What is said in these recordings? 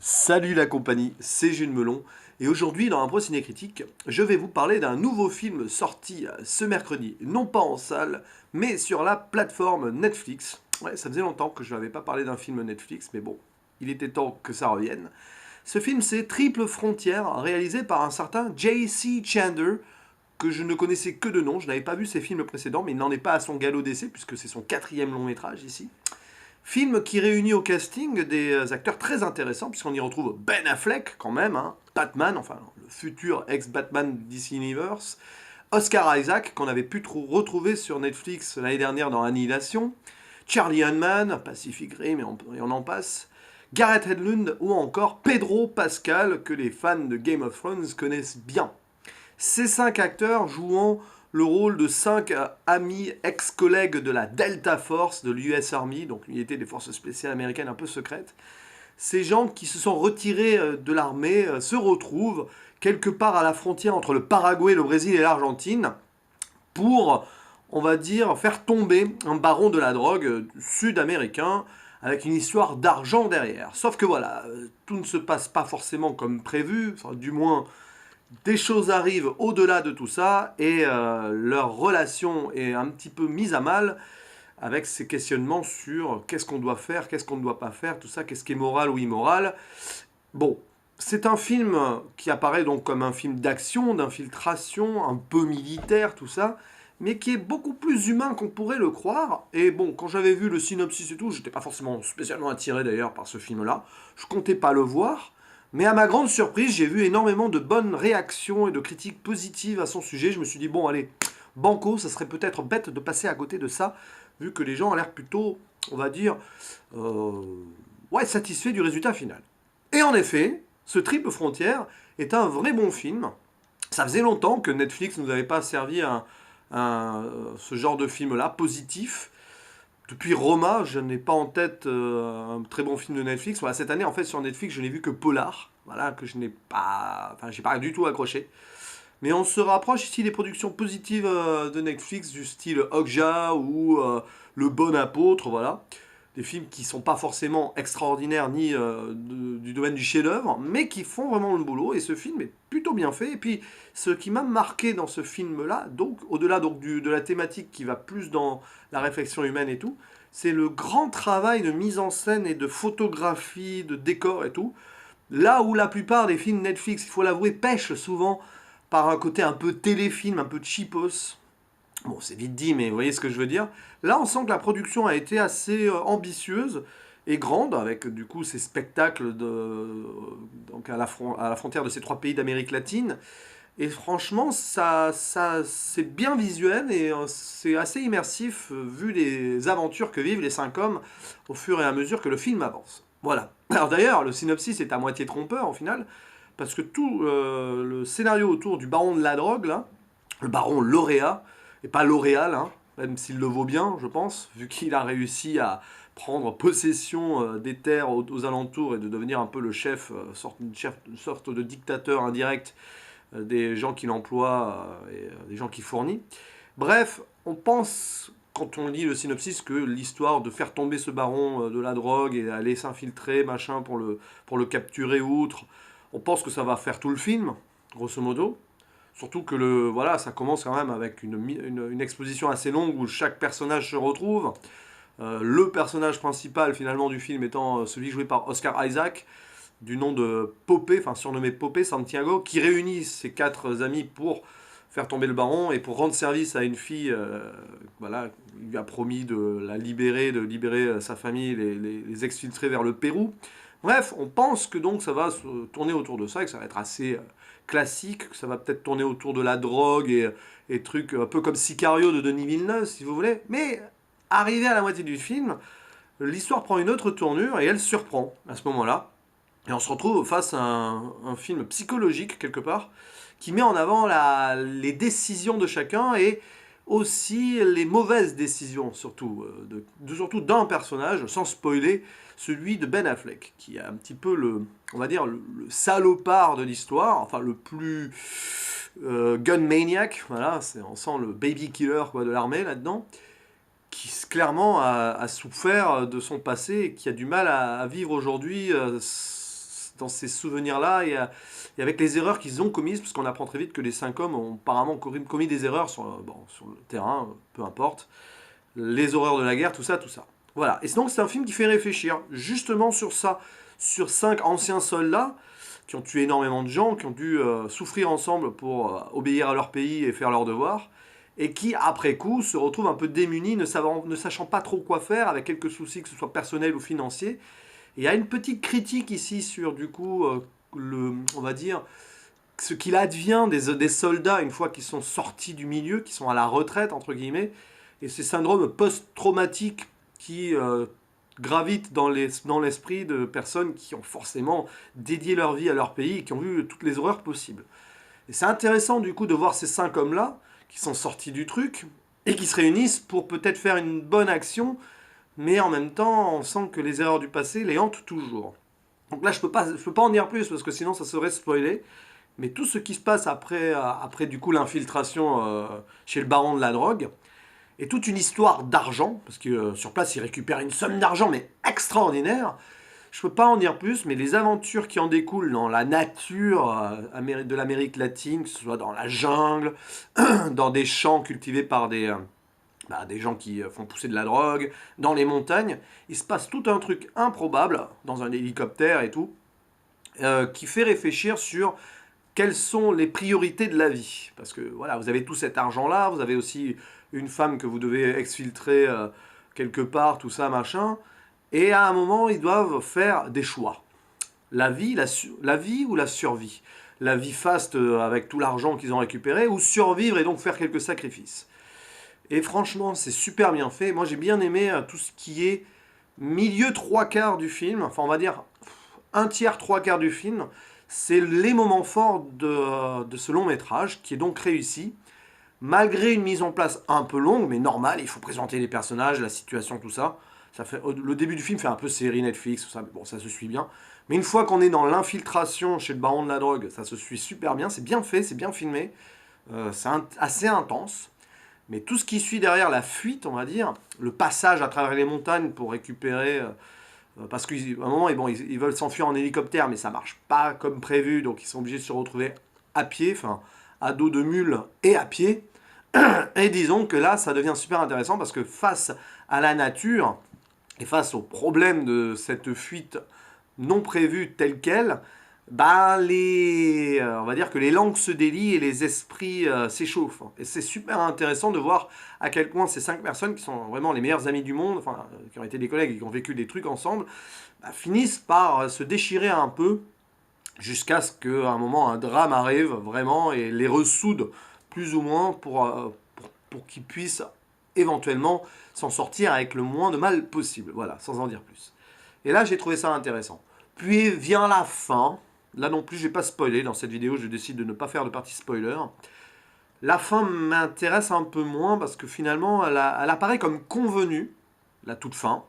Salut la compagnie, c'est Jules Melon, et aujourd'hui dans un Pro Ciné Critique, je vais vous parler d'un nouveau film sorti ce mercredi, non pas en salle, mais sur la plateforme Netflix. Ouais, ça faisait longtemps que je n'avais pas parlé d'un film Netflix, mais bon, il était temps que ça revienne. Ce film, c'est Triple Frontière, réalisé par un certain J.C. Chandler, que je ne connaissais que de nom, je n'avais pas vu ses films précédents, mais il n'en est pas à son galop d'essai, puisque c'est son quatrième long métrage ici. Film qui réunit au casting des acteurs très intéressants, puisqu'on y retrouve Ben Affleck, quand même, hein, Batman, enfin le futur ex-Batman DC Universe, Oscar Isaac, qu'on avait pu retrouver sur Netflix l'année dernière dans Annihilation, Charlie Hunnam, Pacific Rim, et on en passe, Gareth Hedlund, ou encore Pedro Pascal, que les fans de Game of Thrones connaissent bien. Ces 5 acteurs jouant le rôle de 5 amis ex-collègues de la Delta Force de l'US Army, donc l'unité des forces spéciales américaines un peu secrètes. Ces gens qui se sont retirés de l'armée se retrouvent quelque part à la frontière entre le Paraguay, le Brésil et l'Argentine pour, on va dire, faire tomber un baron de la drogue sud-américain avec une histoire d'argent derrière. Sauf que voilà, tout ne se passe pas forcément comme prévu, enfin, du moins des choses arrivent au-delà de tout ça et leur relation est un petit peu mise à mal avec ces questionnements sur qu'est-ce qu'on doit faire, qu'est-ce qu'on ne doit pas faire, tout ça, qu'est-ce qui est moral ou immoral. Bon, c'est un film qui apparaît donc comme un film d'action, d'infiltration, un peu militaire, tout ça, mais qui est beaucoup plus humain qu'on pourrait le croire. Et bon, quand j'avais vu le synopsis et tout, j'étais pas forcément spécialement attiré d'ailleurs par ce film-là. Je comptais pas le voir. Mais à ma grande surprise, j'ai vu énormément de bonnes réactions et de critiques positives à son sujet. Je me suis dit, bon, allez, banco, ça serait peut-être bête de passer à côté de ça, vu que les gens ont l'air plutôt, on va dire, euh, ouais, satisfaits du résultat final. Et en effet, ce Triple Frontière est un vrai bon film. Ça faisait longtemps que Netflix ne nous avait pas servi ce genre de film-là, positif. Depuis Roma, je n'ai pas en tête un très bon film de Netflix. Voilà, cette année, en fait, sur Netflix, je n'ai vu que Polar. Voilà, que je n'ai pas. Enfin, j'ai pas du tout accroché. Mais on se rapproche ici des productions positives de Netflix, du style Okja ou Le Bon Apôtre, voilà. Des films qui sont pas forcément extraordinaires ni du domaine du chef-d'œuvre, mais qui font vraiment le boulot. Et ce film est plutôt bien fait. Et puis, ce qui m'a marqué dans ce film-là, donc au-delà donc de la thématique qui va plus dans la réflexion humaine et tout, c'est le grand travail de mise en scène et de photographie, de décor et tout. Là où la plupart des films Netflix, il faut l'avouer, pêchent souvent par un côté un peu téléfilm, un peu cheapos. Bon, c'est vite dit, mais vous voyez ce que je veux dire. Là, on sent que la production a été assez ambitieuse et grande, avec du coup ces spectacles donc à la frontière de ces 3 pays d'Amérique latine. Et franchement, c'est bien visuel et c'est assez immersif vu les aventures que vivent les 5 hommes au fur et à mesure que le film avance. Voilà. Alors d'ailleurs, le synopsis est à moitié trompeur en final, parce que tout le scénario autour du baron de la drogue, là, le baron lauréat, et pas L'Oréal, hein, même s'il le vaut bien, je pense, vu qu'il a réussi à prendre possession des terres aux alentours et de devenir un peu le chef, une sorte de dictateur indirect des gens qu'il emploie et des gens qu'il fournit. Bref, on pense, quand on lit le synopsis, que l'histoire de faire tomber ce baron de la drogue et aller s'infiltrer, machin, pour le capturer ou autre, on pense que ça va faire tout le film, grosso modo. Surtout que voilà, ça commence quand même avec une exposition assez longue où chaque personnage se retrouve. Le personnage principal finalement du film étant celui joué par Oscar Isaac, du nom de Popé, enfin surnommé Popé Santiago, qui réunit ses 4 amis pour faire tomber le baron et pour rendre service à une fille, voilà, il lui a promis de la libérer, de libérer sa famille, les exfiltrer vers le Pérou. Bref, on pense que donc ça va se tourner autour de ça et que ça va être assez classique, que ça va peut-être tourner autour de la drogue et trucs un peu comme Sicario de Denis Villeneuve, si vous voulez. Mais arrivé à la moitié du film, l'histoire prend une autre tournure et elle surprend à ce moment-là. Et on se retrouve face à un film psychologique, quelque part, qui met en avant les décisions de chacun et aussi les mauvaises décisions, surtout, surtout d'un personnage, sans spoiler, celui de Ben Affleck, qui est un petit peu on va dire, le salopard de l'histoire, enfin le plus gun maniac, voilà, on sent le baby killer quoi, de l'armée là-dedans, qui clairement a souffert de son passé et qui a du mal à vivre aujourd'hui dans ces souvenirs-là et avec les erreurs qu'ils ont commises, parce qu'on apprend très vite que les 5 hommes ont apparemment commis des erreurs sur le terrain, peu importe, les horreurs de la guerre, tout ça, tout ça. Voilà, et donc c'est un film qui fait réfléchir justement sur ça, sur 5 anciens soldats qui ont tué énormément de gens, qui ont dû souffrir ensemble pour obéir à leur pays et faire leurs devoirs, et qui, après coup, se retrouvent un peu démunis, ne sachant pas trop quoi faire, avec quelques soucis, que ce soit personnels ou financiers. Et il y a une petite critique ici sur, du coup, on va dire, ce qu'il advient des soldats une fois qu'ils sont sortis du milieu, qui sont à la retraite, entre guillemets, et ces syndromes post-traumatiques qui gravitent dans l'esprit de personnes qui ont forcément dédié leur vie à leur pays et qui ont vu toutes les horreurs possibles. Et c'est intéressant du coup de voir ces 5 hommes-là qui sont sortis du truc et qui se réunissent pour peut-être faire une bonne action, mais en même temps on sent que les erreurs du passé les hantent toujours. Donc là je peux pas en dire plus parce que sinon ça serait spoilé, mais tout ce qui se passe après du coup l'infiltration chez le baron de la drogue, et toute une histoire d'argent, parce que sur place, il récupère une somme d'argent, mais extraordinaire. Je ne peux pas en dire plus, mais les aventures qui en découlent dans la nature de l'Amérique latine, que ce soit dans la jungle, dans des champs cultivés par des gens qui font pousser de la drogue, dans les montagnes, il se passe tout un truc improbable, dans un hélicoptère et tout, qui fait réfléchir sur quelles sont les priorités de la vie. Parce que voilà, vous avez tout cet argent-là, vous avez aussi une femme que vous devez exfiltrer quelque part, tout ça, machin. Et à un moment, ils doivent faire des choix. La vie ou la survie. La vie faste avec tout l'argent qu'ils ont récupéré, ou survivre et donc faire quelques sacrifices. Et franchement, c'est super bien fait. Moi, j'ai bien aimé tout ce qui est milieu trois quarts du film. Enfin, on va dire un tiers, trois quarts du film. C'est les moments forts de ce long métrage, qui est donc réussi. Malgré une mise en place un peu longue, mais normale, il faut présenter les personnages, la situation, tout ça. Le début du film fait un peu série Netflix, tout ça, bon, ça se suit bien. Mais une fois qu'on est dans l'infiltration chez le baron de la drogue, ça se suit super bien, c'est bien fait, c'est bien filmé, c'est assez intense. Mais tout ce qui suit derrière la fuite, on va dire, le passage à travers les montagnes pour récupérer... parce qu'à un moment, bon, ils veulent s'enfuir en hélicoptère, mais ça marche pas comme prévu, donc ils sont obligés de se retrouver à pied, enfin, à dos de mule et à pied. Et disons que là, ça devient super intéressant parce que face à la nature et face aux problèmes de cette fuite non prévue telle qu'elle, bah on va dire que les langues se délient et les esprits s'échauffent. Et c'est super intéressant de voir à quel point ces 5 personnes qui sont vraiment les meilleurs amis du monde, enfin, qui ont été des collègues et qui ont vécu des trucs ensemble, bah, finissent par se déchirer un peu jusqu'à ce qu'à un moment un drame arrive vraiment et les ressoude plus ou moins pour qu'ils puissent éventuellement s'en sortir avec le moins de mal possible. Voilà, sans en dire plus. Et là, j'ai trouvé ça intéressant. Puis vient la fin. Là non plus, je vais pas spoiler. Dans cette vidéo, je décide de ne pas faire de partie spoiler. La fin m'intéresse un peu moins parce que finalement, elle apparaît comme convenue, la toute fin,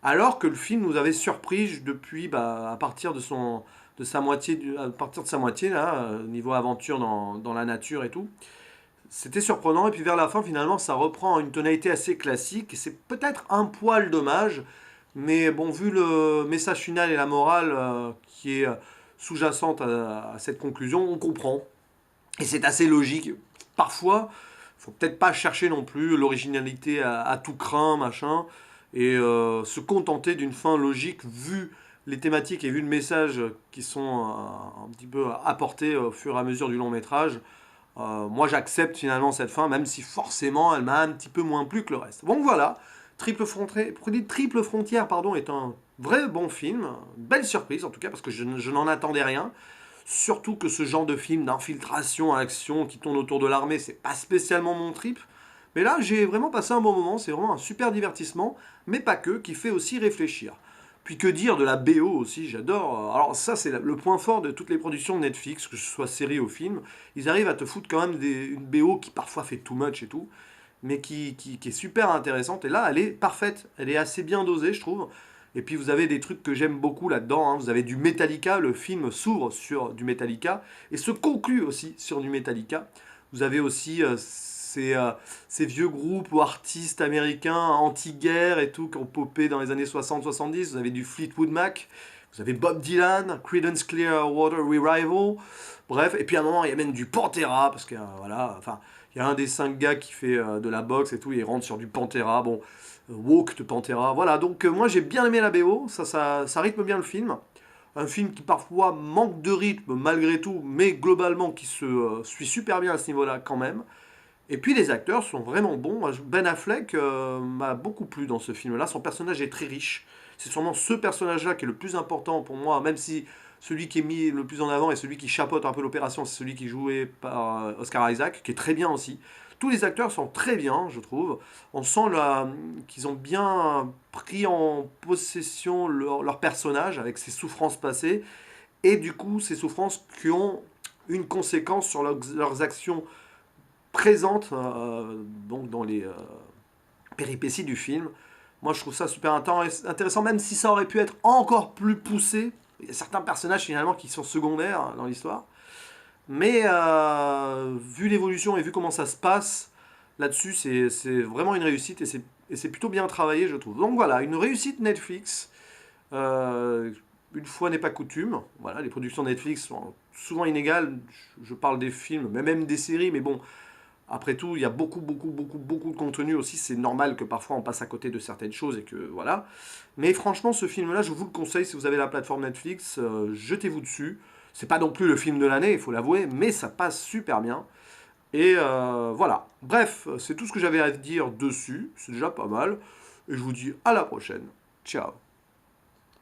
alors que le film nous avait surpris depuis, à partir de sa moitié, là, niveau aventure dans la nature et tout. C'était surprenant, et puis vers la fin, finalement, ça reprend une tonalité assez classique, et c'est peut-être un poil dommage, mais bon, vu le message final et la morale qui est sous-jacente à cette conclusion, on comprend. Et c'est assez logique. Parfois, il faut peut-être pas chercher non plus l'originalité à tout crin, machin, et se contenter d'une fin logique vu les thématiques et vu le message qui sont un petit peu apportés au fur et à mesure du long métrage. Moi j'accepte finalement cette fin, même si forcément elle m'a un petit peu moins plu que le reste. Donc voilà, Triple Frontière pardon, est un vrai bon film, une belle surprise en tout cas, parce que je n'en attendais rien. Surtout que ce genre de film d'infiltration, action qui tourne autour de l'armée, c'est pas spécialement mon trip. Mais là, j'ai vraiment passé un bon moment, c'est vraiment un super divertissement, mais pas que, qui fait aussi réfléchir. Puis que dire de la BO aussi, j'adore. Alors ça, c'est le point fort de toutes les productions de Netflix, que ce soit série ou film. Ils arrivent à te foutre quand même une BO qui parfois fait too much et tout, mais qui est super intéressante. Et là, elle est parfaite, elle est assez bien dosée, je trouve. Et puis vous avez des trucs que j'aime beaucoup là-dedans, hein. Vous avez du Metallica, le film s'ouvre sur du Metallica, et se conclut aussi sur du Metallica. Vous avez aussi ces vieux groupes ou artistes américains anti-guerre et tout, qui ont popé dans les années 60-70. Vous avez du Fleetwood Mac, Vous avez Bob Dylan, Creedence Clearwater Revival, bref, et puis à un moment, il y a même du Pantera, parce que, voilà, enfin, il y a un des 5 gars qui fait de la boxe et tout, il rentre sur du Pantera, bon, Walk de Pantera, voilà, donc moi j'ai bien aimé la BO, ça rythme bien le film, un film qui parfois manque de rythme malgré tout, mais globalement qui se suit super bien à ce niveau-là quand même. Et puis les acteurs sont vraiment bons. Ben Affleck m'a beaucoup plu dans ce film-là. Son personnage est très riche. C'est sûrement ce personnage-là qui est le plus important pour moi, même si celui qui est mis le plus en avant et celui qui chapeaute un peu l'opération, c'est celui qui est joué par Oscar Isaac, qui est très bien aussi. Tous les acteurs sont très bien, je trouve. On sent qu'ils ont bien pris en possession leur personnage avec ses souffrances passées et du coup ces souffrances qui ont une conséquence sur leurs actions présente donc dans les péripéties du film. Moi, je trouve ça super intéressant, même si ça aurait pu être encore plus poussé. Il y a certains personnages finalement qui sont secondaires dans l'histoire. Mais vu l'évolution et vu comment ça se passe, là-dessus, c'est vraiment une réussite et c'est plutôt bien travaillé, je trouve. Donc voilà, une réussite Netflix. Euh, une fois n'est pas coutume. Voilà, les productions Netflix sont souvent inégales. Je parle des films, mais même des séries, mais bon, après tout, il y a beaucoup de contenu aussi. C'est normal que parfois on passe à côté de certaines choses et que voilà. Mais franchement, ce film-là, je vous le conseille si vous avez la plateforme Netflix, jetez-vous dessus. C'est pas non plus le film de l'année, il faut l'avouer, mais ça passe super bien. Et voilà. Bref, c'est tout ce que j'avais à dire dessus. C'est déjà pas mal. Et je vous dis à la prochaine. Ciao.